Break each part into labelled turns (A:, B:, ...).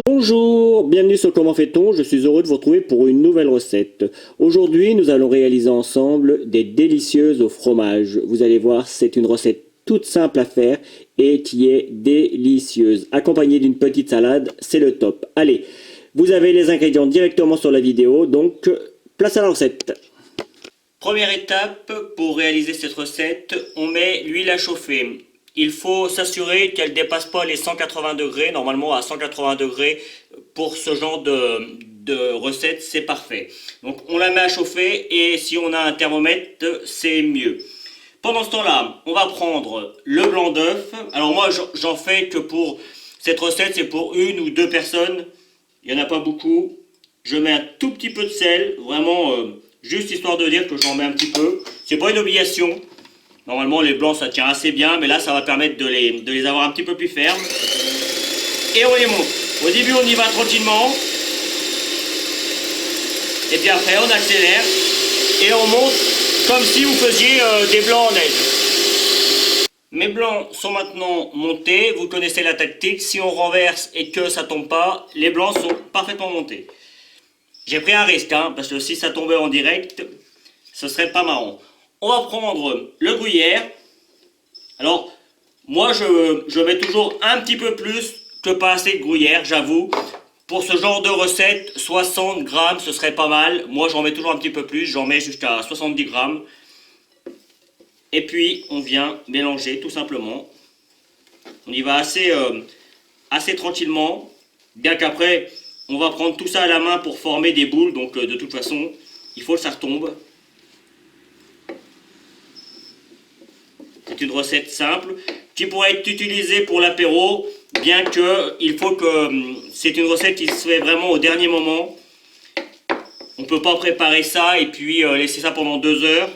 A: Bonjour, bienvenue sur Comment fait-on. Je suis heureux de vous retrouver pour une nouvelle recette. Aujourd'hui, nous allons réaliser ensemble des délicieuses au fromage. Vous allez voir, c'est une recette toute simple à faire et qui est délicieuse. Accompagnée d'une petite salade, c'est le top. Allez, vous avez les ingrédients directement sur la vidéo, donc place à la recette. Première étape, pour réaliser cette recette, on met l'huile à chauffer. Il faut s'assurer qu'elle ne dépasse pas les 180 degrés. Normalement, à 180 degrés, pour ce genre de recette, c'est parfait. Donc, on la met à chauffer et si on a un thermomètre, c'est mieux. Pendant ce temps-là, on va prendre le blanc d'œuf. Alors moi, j'en fais que pour cette recette, c'est pour une ou deux personnes. Il n'y en a pas beaucoup. Je mets un tout petit peu de sel, vraiment juste histoire de dire que j'en mets un petit peu. C'est pas une obligation. Normalement, les blancs, ça tient assez bien, mais là, ça va permettre de les avoir un petit peu plus fermes. Et on les monte. Au début, on y va tranquillement. Et puis après, on accélère. Et on monte comme si vous faisiez des blancs en neige. Mes blancs sont maintenant montés. Vous connaissez la tactique. Si on renverse et que ça tombe pas, les blancs sont parfaitement montés. J'ai pris un risque, parce que si ça tombait en direct, ce serait pas marrant. On va prendre le gruyère. Alors, moi, je mets toujours un petit peu plus que pas assez de gruyère, j'avoue. Pour ce genre de recette, 60 grammes, ce serait pas mal. Moi, j'en mets toujours un petit peu plus. J'en mets jusqu'à 70 grammes. Et puis, on vient mélanger tout simplement. On y va assez tranquillement. Bien qu'après, on va prendre tout ça à la main pour former des boules. Donc, de toute façon, il faut que ça retombe. C'est une recette simple qui pourrait être utilisée pour l'apéro, bien que il faut que c'est une recette qui se fait vraiment au dernier moment. On ne peut pas préparer ça et puis laisser ça pendant 2 heures.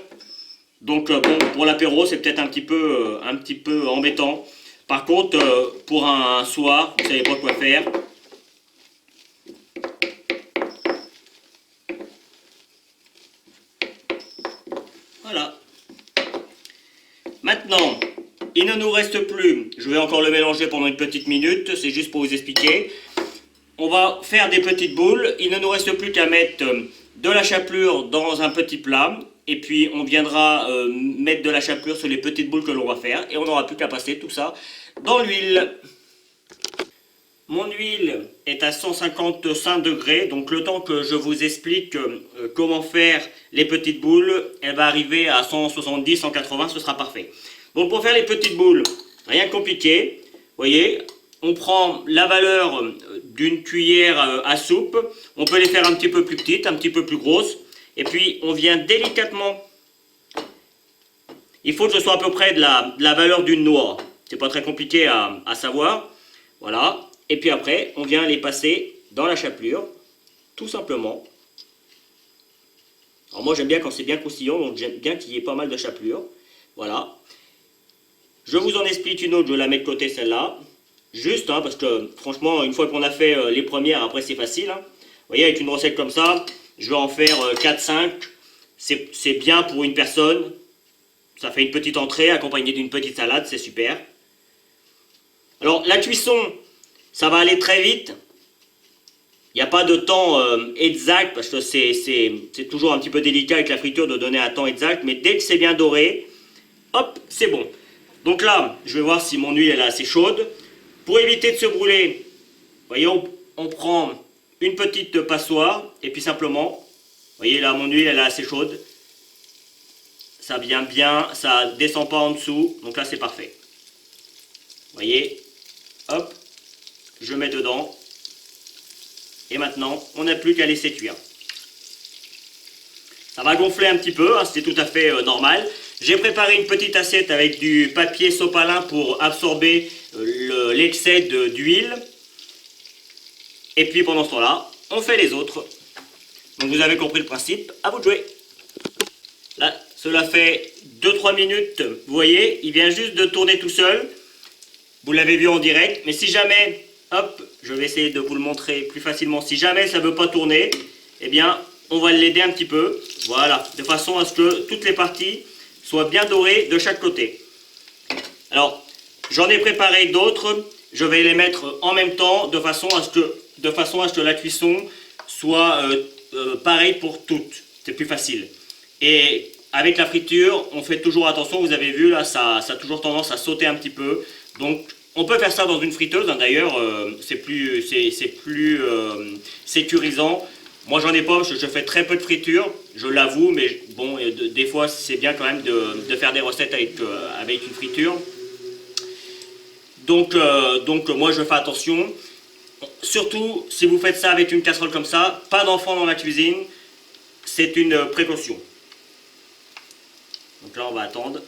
A: Donc bon, pour l'apéro, c'est peut-être un petit peu embêtant. Par contre, pour un soir, vous ne savez pas quoi faire. Voilà. Maintenant, il ne nous reste plus, je vais encore le mélanger pendant une petite minute, c'est juste pour vous expliquer. On va faire des petites boules, il ne nous reste plus qu'à mettre de la chapelure dans un petit plat. Et puis on viendra mettre de la chapelure sur les petites boules que l'on va faire. Et on n'aura plus qu'à passer tout ça dans l'huile. Mon huile est à 155 degrés, donc le temps que je vous explique comment faire les petites boules, elle va arriver à 170, 180, ce sera parfait. Donc pour faire les petites boules, rien de compliqué. Vous voyez, on prend la valeur d'une cuillère à soupe, on peut les faire un petit peu plus petites, un petit peu plus grosses, et puis on vient délicatement. Il faut que ce soit à peu près de la valeur d'une noix. C'est pas très compliqué à savoir. Voilà. Et puis après, on vient les passer dans la chapelure, tout simplement. Alors moi j'aime bien quand c'est bien croustillant, donc j'aime bien qu'il y ait pas mal de chapelure. Voilà. Je vous en explique une autre, je la mets de côté celle-là. Juste, parce que franchement, une fois qu'on a fait les premières, après c'est facile. Vous voyez, avec une recette comme ça, je vais en faire 4-5. C'est bien pour une personne. Ça fait une petite entrée accompagnée d'une petite salade, c'est super. Alors la cuisson, ça va aller très vite. Il n'y a pas de temps exact, parce que c'est toujours un petit peu délicat avec la friture de donner un temps exact, mais dès que c'est bien doré, hop, c'est bon. Donc là, je vais voir si mon huile elle est assez chaude. Pour éviter de se brûler, voyez, on prend une petite passoire, et puis simplement, vous voyez là, mon huile elle est assez chaude. Ça vient bien, ça descend pas en dessous, donc là c'est parfait. Vous voyez, hop, je mets dedans. Et maintenant, on n'a plus qu'à laisser cuire. Ça va gonfler un petit peu, c'est tout à fait normal. J'ai préparé une petite assiette avec du papier sopalin pour absorber l'excès d'huile. Et puis pendant ce temps-là, on fait les autres. Donc vous avez compris le principe, à vous de jouer. Là, cela fait 2-3 minutes, vous voyez, il vient juste de tourner tout seul. Vous l'avez vu en direct, mais si jamais, hop, je vais essayer de vous le montrer plus facilement. Si jamais ça ne veut pas tourner, eh bien, on va l'aider un petit peu. Voilà, de façon à ce que toutes les parties soient bien dorées de chaque côté. Alors, j'en ai préparé d'autres. Je vais les mettre en même temps, de façon à ce que de façon à ce que la cuisson soit pareille pour toutes. C'est plus facile. Et avec la friture, on fait toujours attention, vous avez vu là, ça a toujours tendance à sauter un petit peu. Donc on peut faire ça dans une friteuse, hein. D'ailleurs c'est plus sécurisant. Moi j'en ai pas parce que je fais très peu de friture, je l'avoue, mais bon, des fois c'est bien quand même de faire des recettes avec une friture. Donc moi je fais attention. Surtout si vous faites ça avec une casserole comme ça, pas d'enfants dans la cuisine, c'est une précaution. Donc là on va attendre.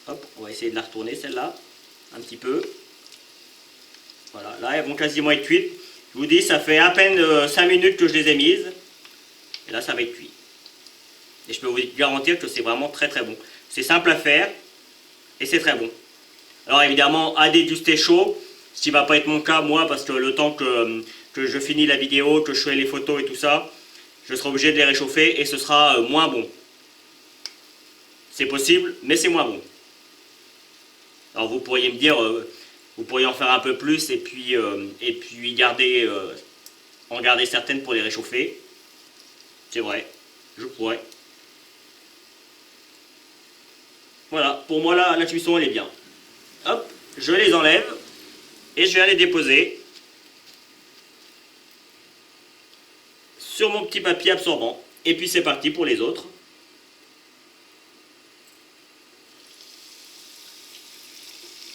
A: Hop, on va essayer de la retourner celle-là, un petit peu. Voilà, là elles vont quasiment être cuites. Je vous dis, ça fait à peine 5 minutes que je les ai mises. Et là ça va être cuit. Et je peux vous garantir que c'est vraiment très très bon. C'est simple à faire et c'est très bon. Alors évidemment à déguster chaud, ce qui ne va pas être mon cas moi, parce que le temps que je finis la vidéo, que je fais les photos et tout ça, je serai obligé de les réchauffer et ce sera moins bon. C'est possible, mais c'est moins bon. Alors vous pourriez me dire, vous pourriez en faire un peu plus et puis en garder certaines pour les réchauffer. C'est vrai, je pourrais. Voilà, pour moi là, la cuisson elle est bien. Hop, je les enlève et je vais les déposer sur mon petit papier absorbant. Et puis c'est parti pour les autres.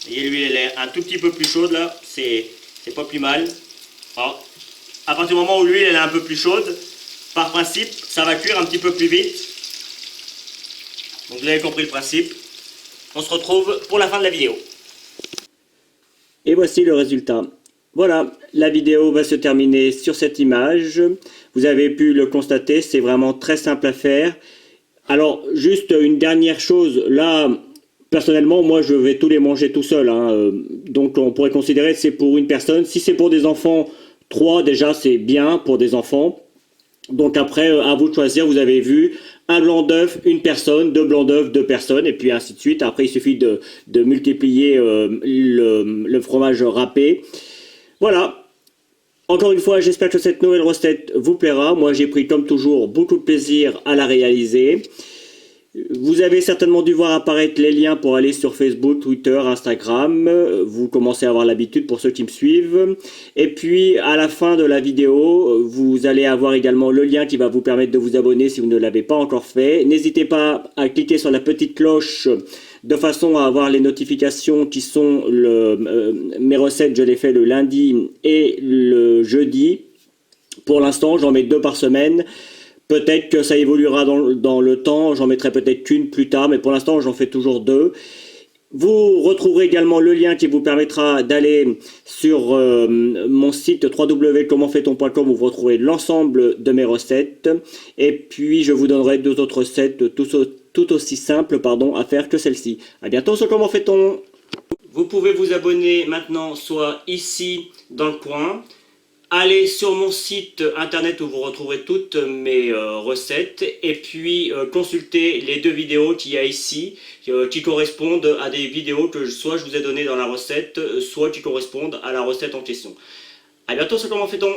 A: Et l'huile elle est un tout petit peu plus chaude là, c'est pas plus mal. Alors, à partir du moment où l'huile elle est un peu plus chaude, par principe ça va cuire un petit peu plus vite. Donc vous avez compris le principe. On se retrouve pour la fin de la vidéo. Et voici le résultat. Voilà, la vidéo va se terminer sur cette image. Vous avez pu le constater, c'est vraiment très simple à faire. Alors, juste une dernière chose, là, personnellement, moi, je vais tous les manger tout seul, hein. Donc, on pourrait considérer que c'est pour une personne. Si c'est pour des enfants, 3, déjà, c'est bien pour des enfants. Donc après, à vous de choisir, vous avez vu, un blanc d'œuf, une personne, 2 blancs d'œuf, 2 personnes, et puis ainsi de suite. Après, il suffit de multiplier le fromage râpé. Voilà. Encore une fois, j'espère que cette nouvelle recette vous plaira. Moi, j'ai pris comme toujours beaucoup de plaisir à la réaliser. Vous avez certainement dû voir apparaître les liens pour aller sur Facebook, Twitter, Instagram. Vous commencez à avoir l'habitude pour ceux qui me suivent. Et puis, à la fin de la vidéo, vous allez avoir également le lien qui va vous permettre de vous abonner si vous ne l'avez pas encore fait. N'hésitez pas à cliquer sur la petite cloche de façon à avoir les notifications qui sont mes recettes. Je les fais le lundi et le jeudi. Pour l'instant, j'en mets 2 par semaine. Peut-être que ça évoluera dans le temps, j'en mettrai peut-être qu'une plus tard, mais pour l'instant j'en fais toujours 2. Vous retrouverez également le lien qui vous permettra d'aller sur mon site www.commentfaiton.com où vous retrouverez l'ensemble de mes recettes. Et puis je vous donnerai 2 autres recettes tout aussi simples à faire que celle-ci. A bientôt sur Comment fait-on. Vous pouvez vous abonner maintenant soit ici dans le coin. Allez sur mon site internet où vous retrouverez toutes mes recettes et puis consultez les 2 vidéos qu'il y a ici qui correspondent à des vidéos que soit je vous ai données dans la recette, soit qui correspondent à la recette en question. A bientôt sur Comment fait-on.